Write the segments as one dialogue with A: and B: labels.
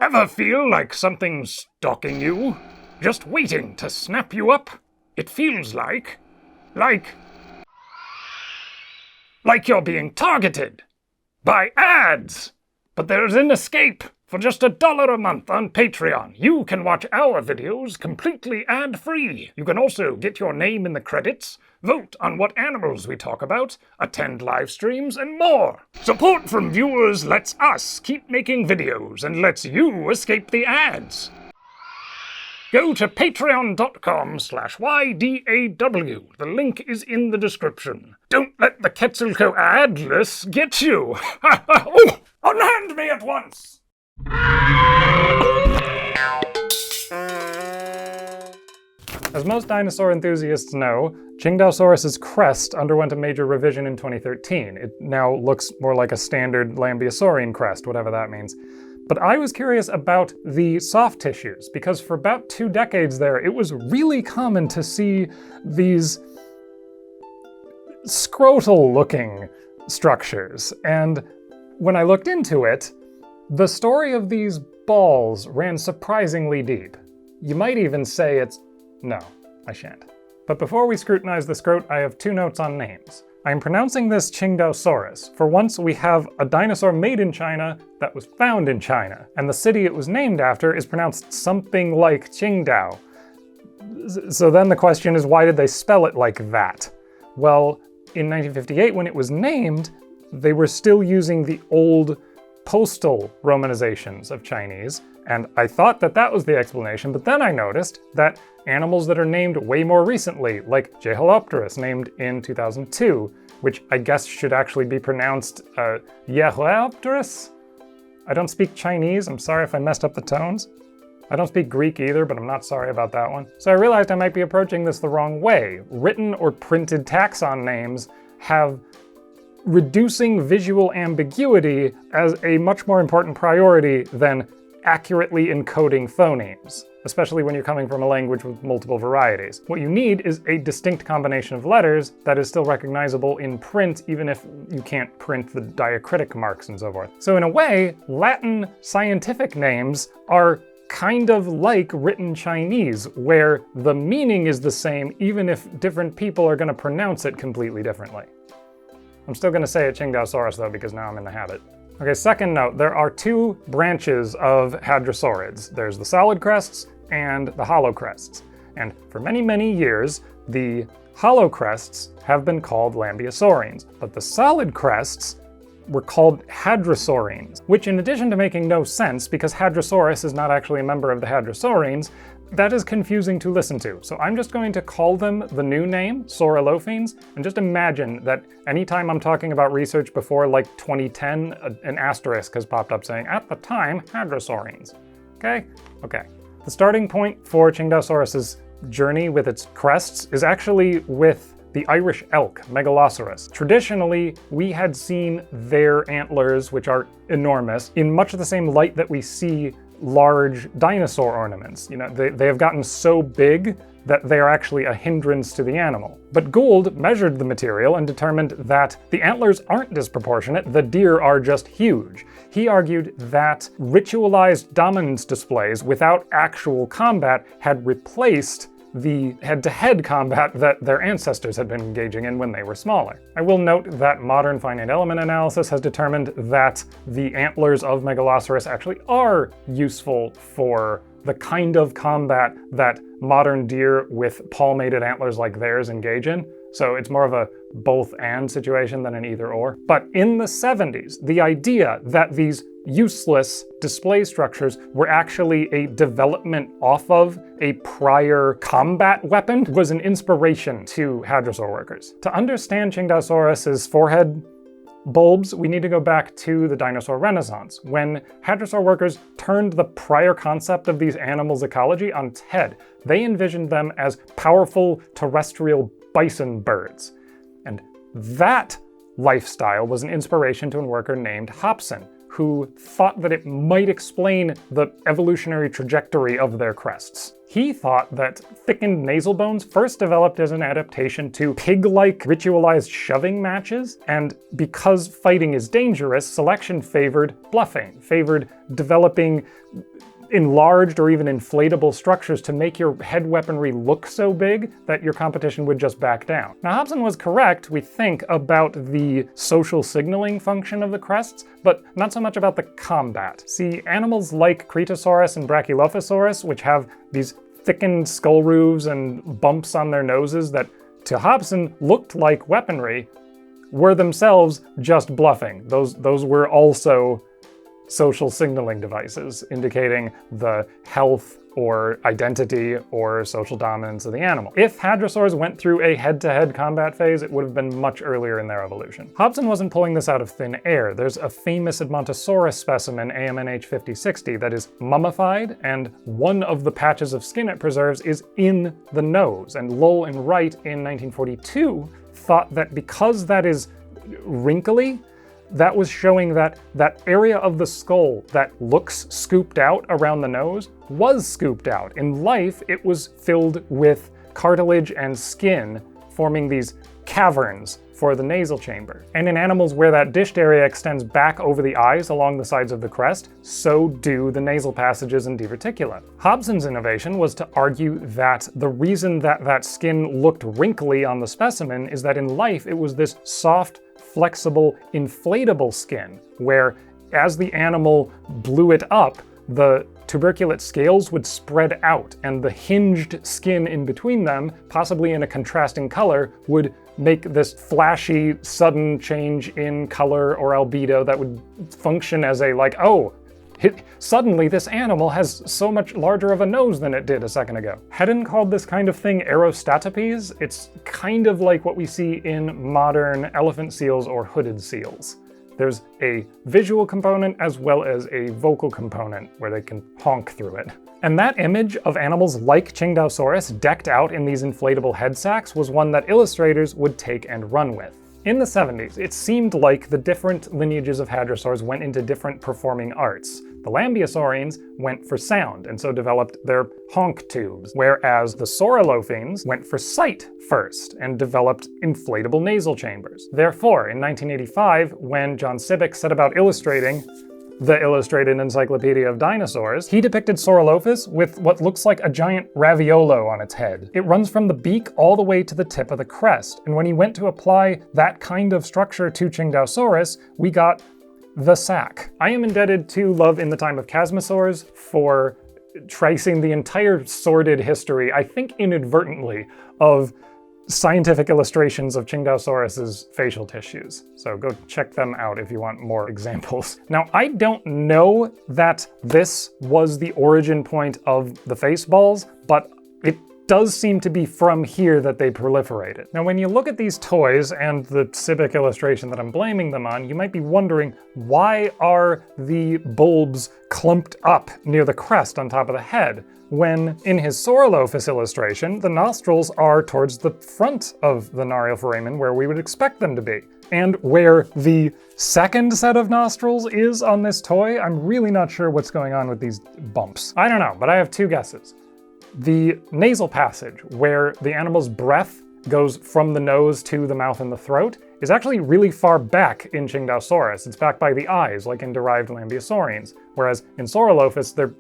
A: Ever feel like something's stalking you? Just waiting to snap you up? It feels like you're being targeted by ads. But there's an escape. For just $1 a month on Patreon, you can watch our videos completely ad-free. You can also get your name in the credits, vote on what animals we talk about, attend live streams, and more. Support from viewers lets us keep making videos and lets you escape the ads. Go to patreon.com/YDAW. The link is in the description. Don't let the Quetzalcoatl adless get you. Oh, unhand me at once!
B: As most dinosaur enthusiasts know, Tsintaosaurus's crest underwent a major revision in 2013. It now looks more like a standard Lambeosaurine crest, whatever that means. But I was curious about the soft tissues, because for about 2 decades there, it was really common to see these scrotal-looking structures. And when I looked into it, the story of these balls ran surprisingly deep. You might even say it's... No, I shan't. But before we scrutinize the scrot, I have 2 notes on names. I am pronouncing this Tsintaosaurus. For once, we have a dinosaur made in China that was found in China, and the city it was named after is pronounced something like Qingdao. So then the question is, why did they spell it like that? Well, in 1958, when it was named, they were still using the old postal romanizations of Chinese, and I thought that that was the explanation, but then I noticed that animals that are named way more recently, like Jeholopterus, named in 2002, which I guess should actually be pronounced Jeholopterus? I don't speak Chinese, I'm sorry if I messed up the tones. I don't speak Greek either, but I'm not sorry about that one. So I realized I might be approaching this the wrong way. Written or printed taxon names have reducing visual ambiguity as a much more important priority than accurately encoding phonemes, especially when you're coming from a language with multiple varieties. What you need is a distinct combination of letters that is still recognizable in print, even if you can't print the diacritic marks and so forth. So in a way, Latin scientific names are kind of like written Chinese, where the meaning is the same even if different people are going to pronounce it completely differently. I'm still going to say it Tsintaosaurus though, because now I'm in the habit. Okay, second note, there are 2 branches of hadrosaurids. There's the solid crests and the hollow crests. And for many, many years, the hollow crests have been called Lambeosaurines, but the solid crests were called hadrosaurines, which in addition to making no sense, because Hadrosaurus is not actually a member of the hadrosaurines, that is confusing to listen to. So I'm just going to call them the new name, Saurolophines, and just imagine that anytime I'm talking about research before like 2010, an asterisk has popped up saying, at the time, hadrosaurines. Okay? Okay. The starting point for Tsintaosaurus's journey with its crests is actually with the Irish Elk Megaloceros. Traditionally, we had seen their antlers, which are enormous, in much the same light that we see large dinosaur ornaments. You know, they have gotten so big that they are actually a hindrance to the animal. But Gould measured the material and determined that the antlers aren't disproportionate, the deer are just huge. He argued that ritualized dominance displays without actual combat had replaced the head-to-head combat that their ancestors had been engaging in when they were smaller. I will note that modern finite element analysis has determined that the antlers of Megaloceros actually are useful for the kind of combat that modern deer with palmated antlers like theirs engage in. So it's more of a both-and situation than an either-or. But in the 70s, the idea that these useless display structures were actually a development off of a prior combat weapon was an inspiration to hadrosaur workers. To understand Tsintaosaurus's forehead bulbs, we need to go back to the dinosaur renaissance, when hadrosaur workers turned the prior concept of these animals' ecology on its head. They envisioned them as powerful terrestrial bison birds. And that lifestyle was an inspiration to a worker named Hobson, who thought that it might explain the evolutionary trajectory of their crests. He thought that thickened nasal bones first developed as an adaptation to pig-like ritualized shoving matches, and because fighting is dangerous, selection favored bluffing, favored developing enlarged or even inflatable structures to make your head weaponry look so big that your competition would just back down. Now, Hobson was correct, we think, about the social signaling function of the crests, but not so much about the combat. See, animals like Cretosaurus and Brachylophosaurus, which have these thickened skull roofs and bumps on their noses that, to Hobson, looked like weaponry, were themselves just bluffing. Those were also social signaling devices, indicating the health or identity or social dominance of the animal. If hadrosaurs went through a head-to-head combat phase, it would have been much earlier in their evolution. Hobson wasn't pulling this out of thin air. There's a famous Edmontosaurus specimen, AMNH 5060, that is mummified, and one of the patches of skin it preserves is in the nose. And Lowell and Wright in 1942 thought that because that is wrinkly, that was showing that that area of the skull that looks scooped out around the nose was scooped out. In life, it was filled with cartilage and skin, forming these caverns for the nasal chamber. And in animals where that dished area extends back over the eyes along the sides of the crest, so do the nasal passages and diverticula. Hobson's innovation was to argue that the reason that that skin looked wrinkly on the specimen is that in life it was this soft, flexible, inflatable skin, where as the animal blew it up, the tuberculate scales would spread out, and the hinged skin in between them, possibly in a contrasting color, would make this flashy, sudden change in color or albedo that would function as a, like, oh, suddenly this animal has so much larger of a nose than it did a second ago. Hedden called this kind of thing aerostatopes. It's kind of like what we see in modern elephant seals or hooded seals. There's a visual component as well as a vocal component where they can honk through it. And that image of animals like Tsintaosaurus decked out in these inflatable head sacks was one that illustrators would take and run with. In the 70s, it seemed like the different lineages of hadrosaurs went into different performing arts. The Lambeosaurines went for sound, and so developed their honk tubes, whereas the Saurolophines went for sight first, and developed inflatable nasal chambers. Therefore, in 1985, when John Sibbick set about illustrating the Illustrated Encyclopedia of Dinosaurs, he depicted Saurolophus with what looks like a giant raviolo on its head. It runs from the beak all the way to the tip of the crest, and when he went to apply that kind of structure to Tsintaosaurus, we got the sack. I am indebted to Love in the Time of Chasmosaurs for tracing the entire sordid history, I think inadvertently, of scientific illustrations of Tsintaosaurus's facial tissues. So go check them out if you want more examples. Now, I don't know that this was the origin point of the face balls, but it does seem to be from here that they proliferated. Now, when you look at these toys and the Sibbick illustration that I'm blaming them on, you might be wondering, why are the bulbs clumped up near the crest on top of the head? When in his Saurolophus illustration, the nostrils are towards the front of the Narioforamen where we would expect them to be. And where the second set of nostrils is on this toy, I'm really not sure what's going on with these bumps. I don't know, but I have two guesses. The nasal passage, where the animal's breath goes from the nose to the mouth and the throat, is actually really far back in Tsintaosaurus. It's back by the eyes, like in derived Lambeosaurines, whereas in Saurolophus, they're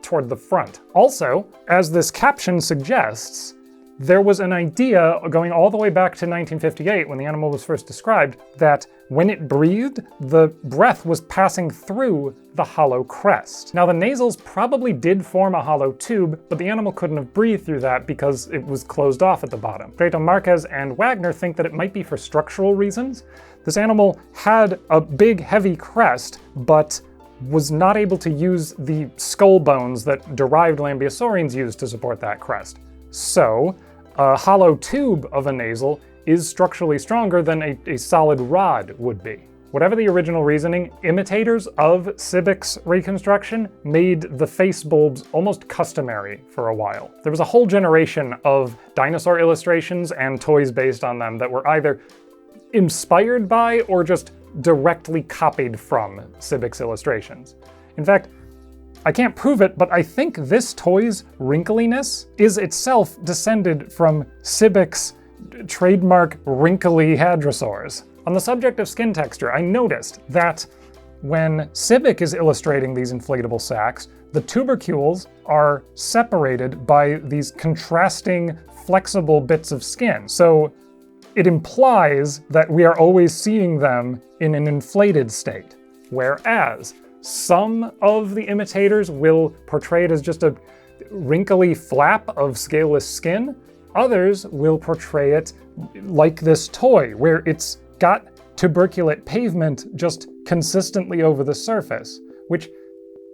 B: toward the front. Also, as this caption suggests, there was an idea going all the way back to 1958 when the animal was first described that when it breathed, the breath was passing through the hollow crest. Now, the nasals probably did form a hollow tube, but the animal couldn't have breathed through that because it was closed off at the bottom. Prieto-Márquez and Wagner think that it might be for structural reasons. This animal had a big, heavy crest, but was not able to use the skull bones that derived Lambeosaurines used to support that crest. So, a hollow tube of a nasal is structurally stronger than a solid rod would be. Whatever the original reasoning, imitators of Sibbick's reconstruction made the face bulbs almost customary for a while. There was a whole generation of dinosaur illustrations and toys based on them that were either inspired by or just directly copied from Sibic's illustrations. In fact, I can't prove it, but I think this toy's wrinkliness is itself descended from Sibic's trademark wrinkly hadrosaurs. On the subject of skin texture, I noticed that when Sibic is illustrating these inflatable sacks, the tubercules are separated by these contrasting, flexible bits of skin. So it implies that we are always seeing them in an inflated state, whereas some of the imitators will portray it as just a wrinkly flap of scaleless skin. Others will portray it like this toy, where it's got tuberculate pavement just consistently over the surface, which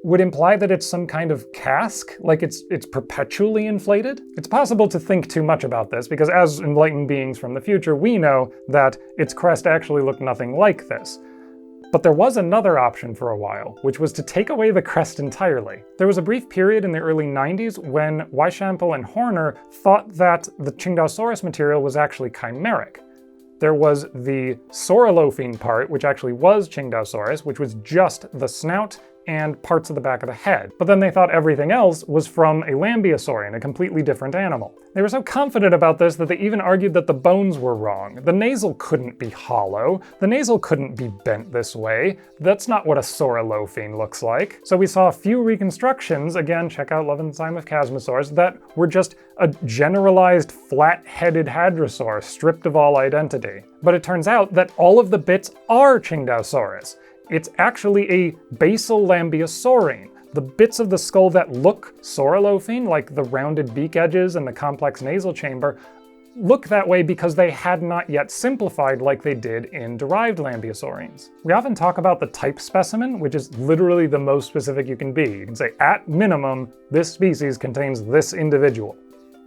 B: would imply that it's some kind of cask, like it's perpetually inflated. It's possible to think too much about this, because as enlightened beings from the future, we know that its crest actually looked nothing like this. But there was another option for a while, which was to take away the crest entirely. There was a brief period in the early 90s when Weishampel and Horner thought that the Tsintaosaurus material was actually chimeric. There was the Saurolophine part, which actually was Tsintaosaurus, which was just the snout and parts of the back of the head. But then they thought everything else was from a Lambeosaurine, a completely different animal. They were so confident about this that they even argued that the bones were wrong. The nasal couldn't be hollow. The nasal couldn't be bent this way. That's not what a Saurolophine looks like. So we saw a few reconstructions, again, check out Love and the Time of Chasmosaurs, that were just a generalized flat-headed hadrosaur stripped of all identity. But it turns out that all of the bits are Tsintaosaurus. It's actually a basal Lambeosaurine. The bits of the skull that look Saurolophine, like the rounded beak edges and the complex nasal chamber, look that way because they had not yet simplified like they did in derived Lambeosaurines. We often talk about the type specimen, which is literally the most specific you can be. You can say, at minimum, this species contains this individual.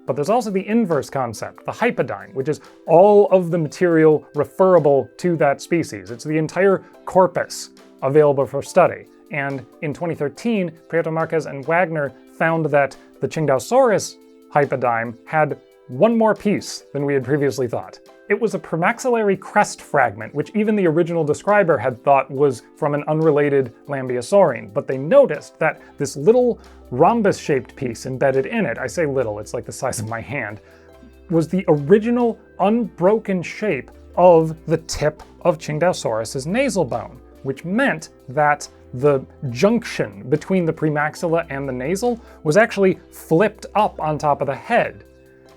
B: But there's also the inverse concept, the hypodyne, which is all of the material referable to that species. It's the entire corpus available for study. And in 2013, Prieto-Márquez and Wagner found that the Tsintaosaurus hypodyne had one more piece than we had previously thought. It was a premaxillary crest fragment, which even the original describer had thought was from an unrelated Lambeosaurine. But they noticed that this little rhombus-shaped piece embedded in it, I say little, it's like the size of my hand, was the original unbroken shape of the tip of Tsintaosaurus's nasal bone, which meant that the junction between the premaxilla and the nasal was actually flipped up on top of the head.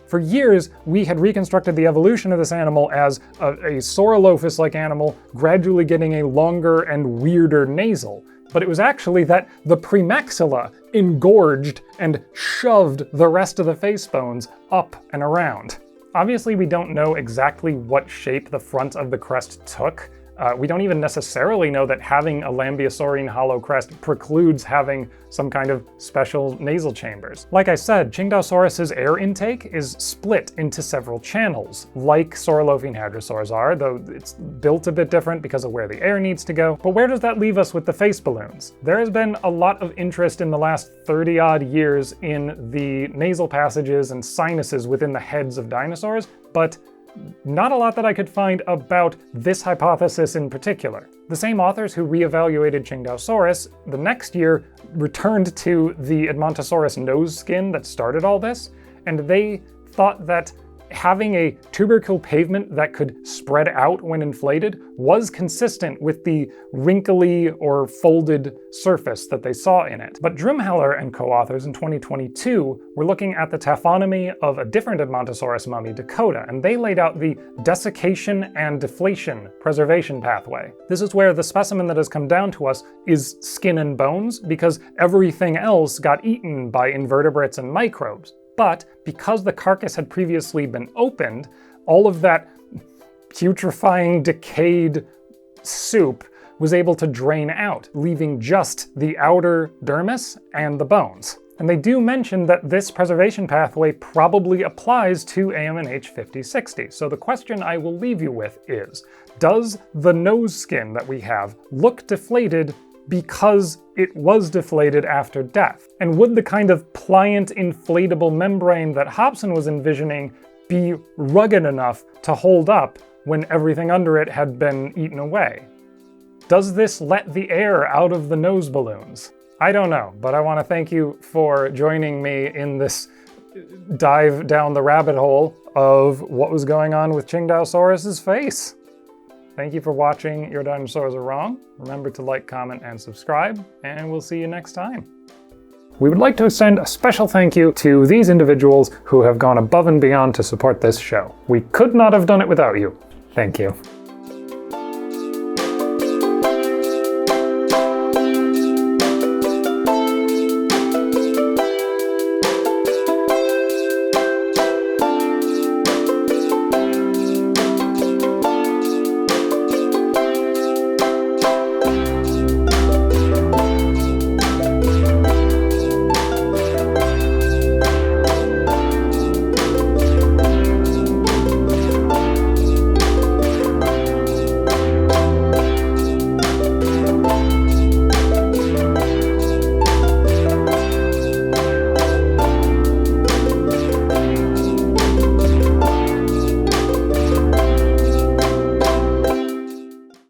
B: For years, we had reconstructed the evolution of this animal as a Saurolophus-like animal gradually getting a longer and weirder nasal. But it was actually that the premaxilla engorged and shoved the rest of the face bones up and around. Obviously, we don't know exactly what shape the front of the crest took. We don't even necessarily know that having a Lambeosaurine hollow crest precludes having some kind of special nasal chambers. Like I said, Tsintaosaurus's air intake is split into several channels, like Saurolophine hadrosaurs are, though it's built a bit different because of where the air needs to go. But where does that leave us with the face balloons? There has been a lot of interest in the last 30-odd years in the nasal passages and sinuses within the heads of dinosaurs, but not a lot that I could find about this hypothesis in particular. The same authors who reevaluated Tsintaosaurus the next year returned to the Edmontosaurus nose skin that started all this, and they thought that having a tubercle pavement that could spread out when inflated was consistent with the wrinkly or folded surface that they saw in it. But Drumheller and co-authors in 2022 were looking at the taphonomy of a different Edmontosaurus mummy, Dakota, and they laid out the desiccation and deflation preservation pathway. This is where the specimen that has come down to us is skin and bones, because everything else got eaten by invertebrates and microbes. But because the carcass had previously been opened, all of that putrefying, decayed soup was able to drain out, leaving just the outer dermis and the bones. And they do mention that this preservation pathway probably applies to AMNH 5060. So the question I will leave you with is, does the nose skin that we have look deflated because it was deflated after death? And would the kind of pliant, inflatable membrane that Hobson was envisioning be rugged enough to hold up when everything under it had been eaten away? Does this let the air out of the nose balloons? I don't know, but I want to thank you for joining me in this dive down the rabbit hole of what was going on with Tsintaosaurus's face. Thank you for watching Your Dinosaurs Are Wrong. Remember to like, comment, and subscribe, and we'll see you next time. We would like to extend a special thank you to these individuals who have gone above and beyond to support this show. We could not have done it without you. Thank you.